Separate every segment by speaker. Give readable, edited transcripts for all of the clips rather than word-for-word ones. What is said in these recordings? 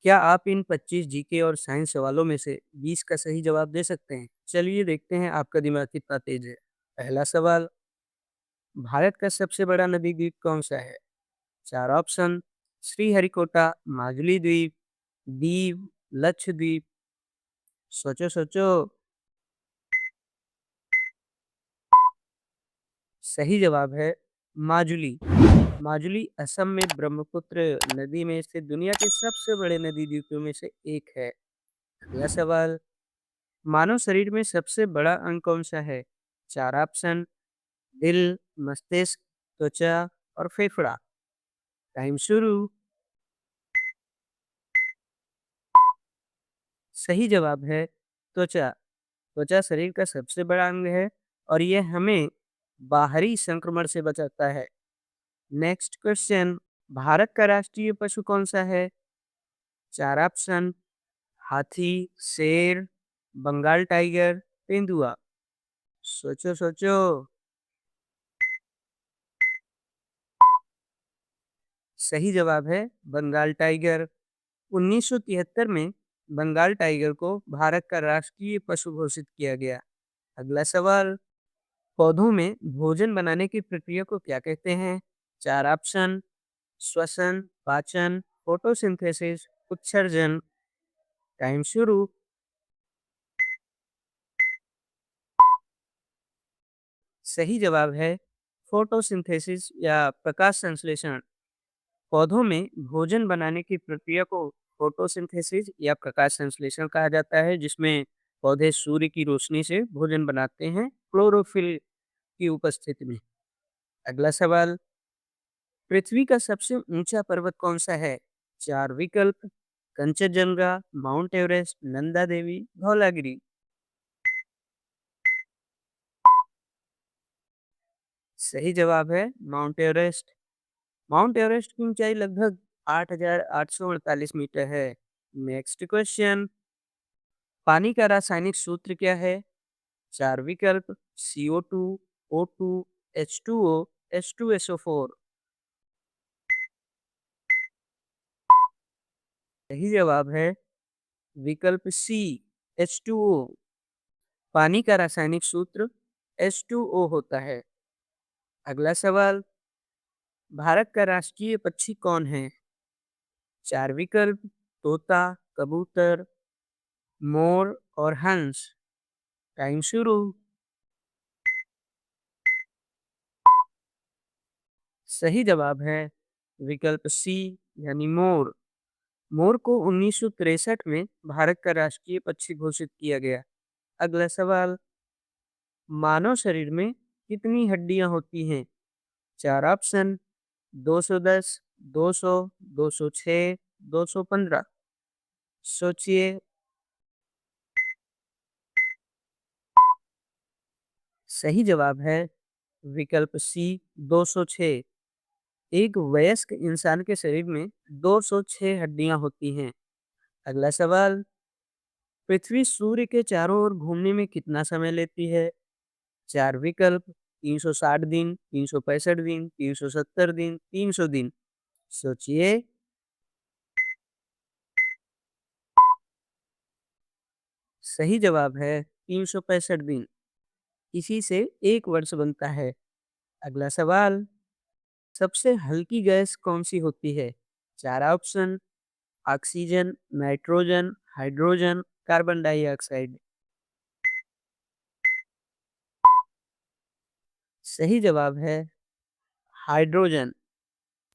Speaker 1: क्या आप इन 25 जीके और साइंस सवालों में से 20 का सही जवाब दे सकते हैं? चलिए देखते हैं आपका दिमाग कितना तेज है। पहला सवाल, भारत का सबसे बड़ा नदी द्वीप कौन सा है? 4 ऑप्शन, श्रीहरिकोटा, माजुली द्वीप, दीव, लक्षद्वीप। सोचो सोचो। सही जवाब है माजुली। माजुली असम में ब्रह्मपुत्र नदी में स्थित दुनिया के सबसे बड़े नदी द्वीपों में से एक है। अगला सवाल, मानव शरीर में सबसे बड़ा अंग कौन सा है? 4 ऑप्शन, दिल, मस्तिष्क, त्वचा और फेफड़ा। टाइम शुरू। सही जवाब है त्वचा। त्वचा शरीर का सबसे बड़ा अंग है और यह हमें बाहरी संक्रमण से बचाता है। नेक्स्ट क्वेश्चन, भारत का राष्ट्रीय पशु कौन सा है? 4 ऑप्शन, हाथी, शेर, बंगाल टाइगर, तेंदुआ। सोचो सोचो। सही जवाब है बंगाल टाइगर। 1973 में बंगाल टाइगर को भारत का राष्ट्रीय पशु घोषित किया गया। अगला सवाल, पौधों में भोजन बनाने की प्रक्रिया को क्या कहते हैं? 4 ऑप्शन, श्वसन, पाचन, फोटोसिंथेसिस, उत्सर्जन। टाइम शुरू। सही जवाब है फोटोसिंथेसिस या प्रकाश संश्लेषण। पौधों में भोजन बनाने की प्रक्रिया को फोटोसिंथेसिस या प्रकाश संश्लेषण कहा जाता है, जिसमें पौधे सूर्य की रोशनी से भोजन बनाते हैं क्लोरोफिल की उपस्थिति में। अगला सवाल, पृथ्वी का सबसे ऊंचा पर्वत कौन सा है? 4 विकल्प, कंचनजंगा, माउंट एवरेस्ट, नंदा देवी, धौलागिरी। सही जवाब है माउंट एवरेस्ट। माउंट एवरेस्ट की ऊंचाई लगभग 8,848 मीटर है। नेक्स्ट क्वेश्चन, पानी का रासायनिक सूत्र क्या है? 4 विकल्प, CO2, O2, H2O, H2SO4। सही जवाब है विकल्प सी, H2O। पानी का रासायनिक सूत्र H2O होता है। अगला सवाल, भारत का राष्ट्रीय पक्षी कौन है? 4 विकल्प, तोता, कबूतर, मोर और हंस। टाइम शुरू। सही जवाब है विकल्प सी, यानी मोर। मोर को 1963 में भारत का राष्ट्रीय पक्षी घोषित किया गया। अगला सवाल, मानव शरीर में कितनी हड्डियां होती हैं? 4 ऑप्शन, 210, 200, 206, 215। सोचिए। सही जवाब है विकल्प सी, 206। एक वयस्क इंसान के शरीर में 206 हड्डियां होती हैं। अगला सवाल, पृथ्वी सूर्य के चारों ओर घूमने में कितना समय लेती है? 4 विकल्प, 360 दिन, 365 दिन, 370 दिन, 300 दिन। सोचिए। सही जवाब है 365 दिन। इसी से 1 वर्ष बनता है। अगला सवाल, सबसे हल्की गैस कौन सी होती है? 4 option, oxygen, nitrogen, hydrogen, carbon dioxide. सही जवाब है हाइड्रोजन।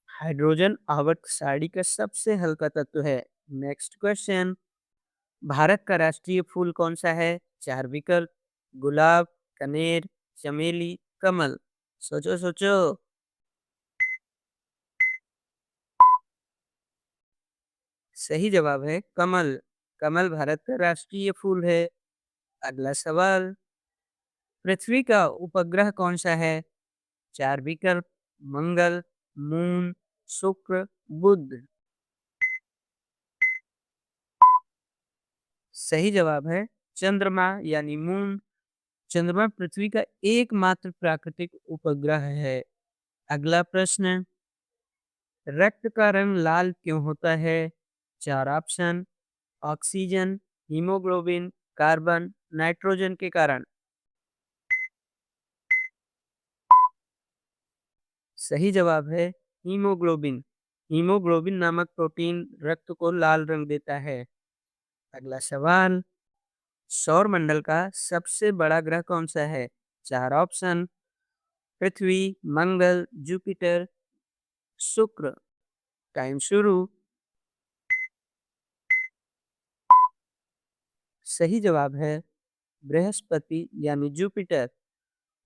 Speaker 1: हाइड्रोजन आवर्त सारणी का सबसे हल्का तत्व है। नेक्स्ट क्वेश्चन, भारत का राष्ट्रीय फूल कौन सा है? 4 विकल्प, गुलाब, कनेर, चमेली, कमल। सोचो सोचो। सही जवाब है कमल। कमल भारत का राष्ट्रीय फूल है। अगला सवाल, पृथ्वी का उपग्रह कौन सा है? 4 विकल्प, मंगल, मून, शुक्र, बुध। सही जवाब है चंद्रमा, यानी मून। चंद्रमा पृथ्वी का एकमात्र प्राकृतिक उपग्रह है। अगला प्रश्न, रक्त का रंग लाल क्यों होता है? चार option: oxygen, haemoglobin, carbon, nitrogen के कारण। सही जवाब है हीमोग्लोबिन। हीमोग्लोबिन नामक प्रोटीन रक्त को लाल रंग देता है। अगला सवाल: सौर मंडल का सबसे बड़ा ग्रह कौन सा है? चार ऑप्शन: पृथ्वी, मंगल, जुपिटर, शुक्र। टाइम शुरू। सही जवाब है बृहस्पति यानी जुपिटर।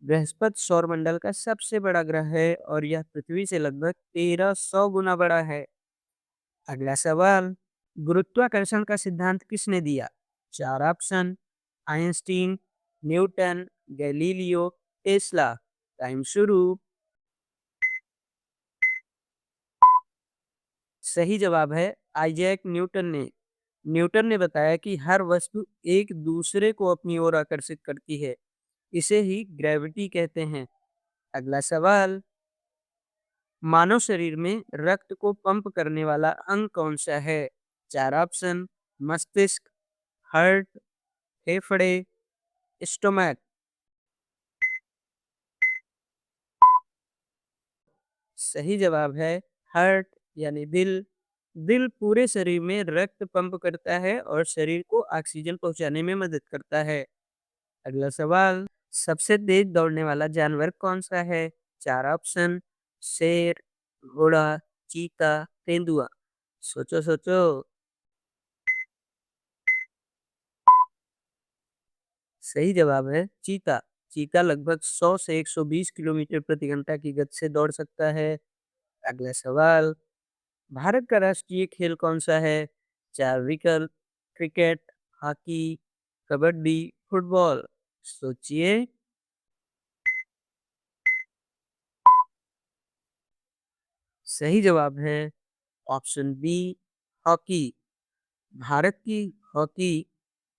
Speaker 1: बृहस्पति सौरमंडल का सबसे बड़ा ग्रह है और यह पृथ्वी से लगभग 1300 गुना बड़ा है। अगला सवाल: गुरुत्वाकर्षण का सिद्धांत किसने दिया? चार option: Einstein, Newton, Galileo, Tesla. Time शुरू। सही जवाब है आइजैक न्यूटन ने। न्यूटन ने बताया कि हर वस्तु एक दूसरे को अपनी ओर आकर्षित करती है। इसे ही ग्रेविटी कहते हैं। अगला सवाल: मानव शरीर में रक्त को पंप करने वाला अंग कौन सा है? चार ऑप्शन: मस्तिष्क, हार्ट, फेफड़े, स्टोमक। सही जवाब है हार्ट यानी दिल। दिल पूरे शरीर में रक्त पंप करता है और शरीर को ऑक्सीजन पहुंचाने में मदद करता है। अगला सवाल: सबसे तेज दौड़ने वाला जानवर कौन सा है? चार ऑप्शन: शेर, घोड़ा, चीता, तेंदुआ। सोचो सोचो। सही जवाब है चीता। चीता लगभग 100 से 120 किलोमीटर प्रति घंटा की गति से दौड़ सकता है। अगला सवाल: भारत का राष्ट्रीय खेल कौन सा है? चार विकल्प: क्रिकेट, हॉकी, कबड्डी, फुटबॉल। सोचिए। सही जवाब है ऑप्शन बी, हॉकी। भारत की हॉकी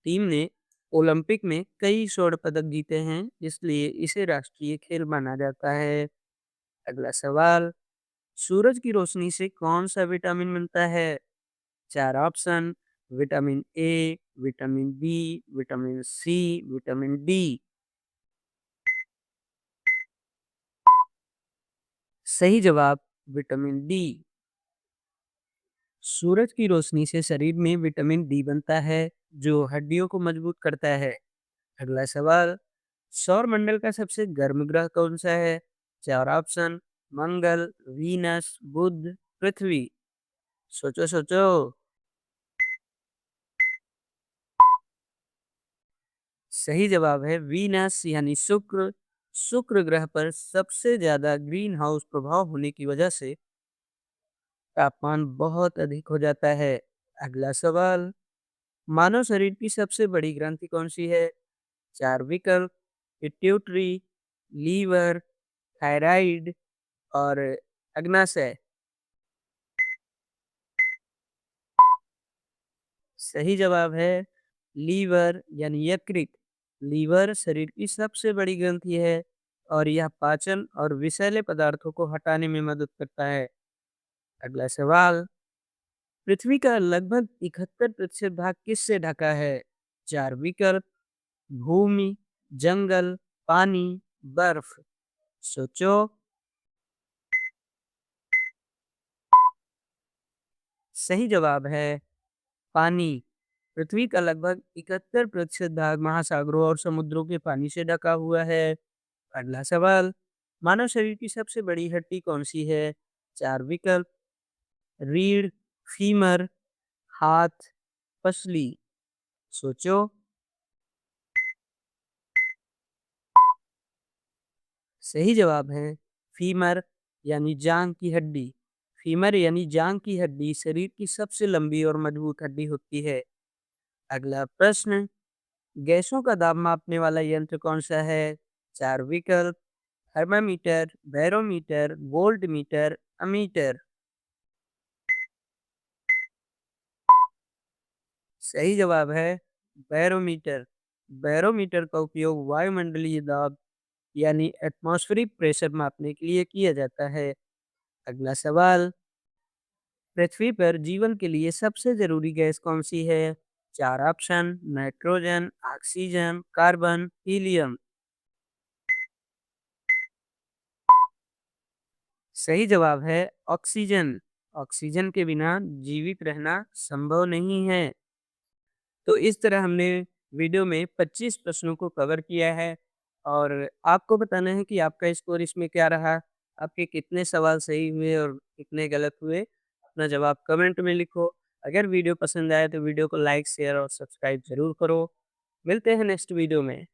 Speaker 1: टीम ने ओलंपिक में कई स्वर्ण पदक जीते हैं, इसलिए इसे राष्ट्रीय खेल माना जाता है। अगला सवाल: सूरज की रोशनी से कौन सा विटामिन मिलता है? चार option: vitamin A, vitamin B, vitamin C, vitamin D. सही जवाब विटामिन डी। सूरज की रोशनी से शरीर में विटामिन डी बनता है, जो हड्डियों को मजबूत करता है। अगला सवाल: सौर मंडल का सबसे गर्म ग्रह कौन सा है? चार ऑप्शन: मंगल, वीनस, बुध, पृथ्वी। सोचो सोचो। सही जवाब है वीनस यानी शुक्र। शुक्र ग्रह पर सबसे ज्यादा ग्रीन हाउस प्रभाव होने की वजह से तापमान बहुत अधिक हो जाता है। अगला सवाल: मानव शरीर की सबसे बड़ी ग्रंथि कौन सी है? चार विकल्प: पिट्यूटरी, लीवर, थायराइड और अग्नाशय। सही जवाब है लीवर यानी यकृत। लीवर शरीर की सबसे बड़ी ग्रंथि है और यह पाचन और विषैले पदार्थों को हटाने में मदद करता है। अगला सवाल: पृथ्वी का लगभग 71% भाग किससे ढका है? चार विकल्प: भूमि, जंगल, पानी, बर्फ। सोचो। सही जवाब है पानी। पृथ्वी का लगभग 71% भाग महासागरों और समुद्रों के पानी से ढका हुआ है। अगला सवाल: मानव शरीर की सबसे बड़ी हड्डी कौन सी है? चार विकल्प: रीढ़, फीमर, हाथ, पसली। सोचो। सही जवाब है फीमर यानी जांग की हड्डी। फीमर यानी जांग की हड्डी शरीर की सबसे लंबी और मजबूत हड्डी होती है। अगला प्रश्न: गैसों का दाब मापने वाला यंत्र कौन सा है? चार विकल्प: थर्मामीटर, बैरोमीटर, वोल्टमीटर, अमीटर। सही जवाब है बैरोमीटर। बैरोमीटर का उपयोग वायुमंडलीय दाब यानी एटमॉस्फेरिक प्रेशर मापने के लिए किया जाता है। अगला सवाल: पृथ्वी पर जीवन के लिए सबसे जरूरी गैस कौन सी है? 4 option: nitrogen, oxygen, carbon, helium. सही जवाब है ऑक्सीजन। ऑक्सीजन के बिना जीवित रहना संभव नहीं है। तो इस तरह हमने वीडियो में 25 प्रश्नों को कवर किया है और आपको बताना है कि आपका स्कोर इसमें क्या रहा, आपके कितने सवाल सही हुए और कितने गलत हुए। अपना जवाब कमेंट में लिखो। अगर वीडियो पसंद आए तो वीडियो को लाइक, शेयर और सब्सक्राइब ज़रूर करो। मिलते हैं नेक्स्ट वीडियो में।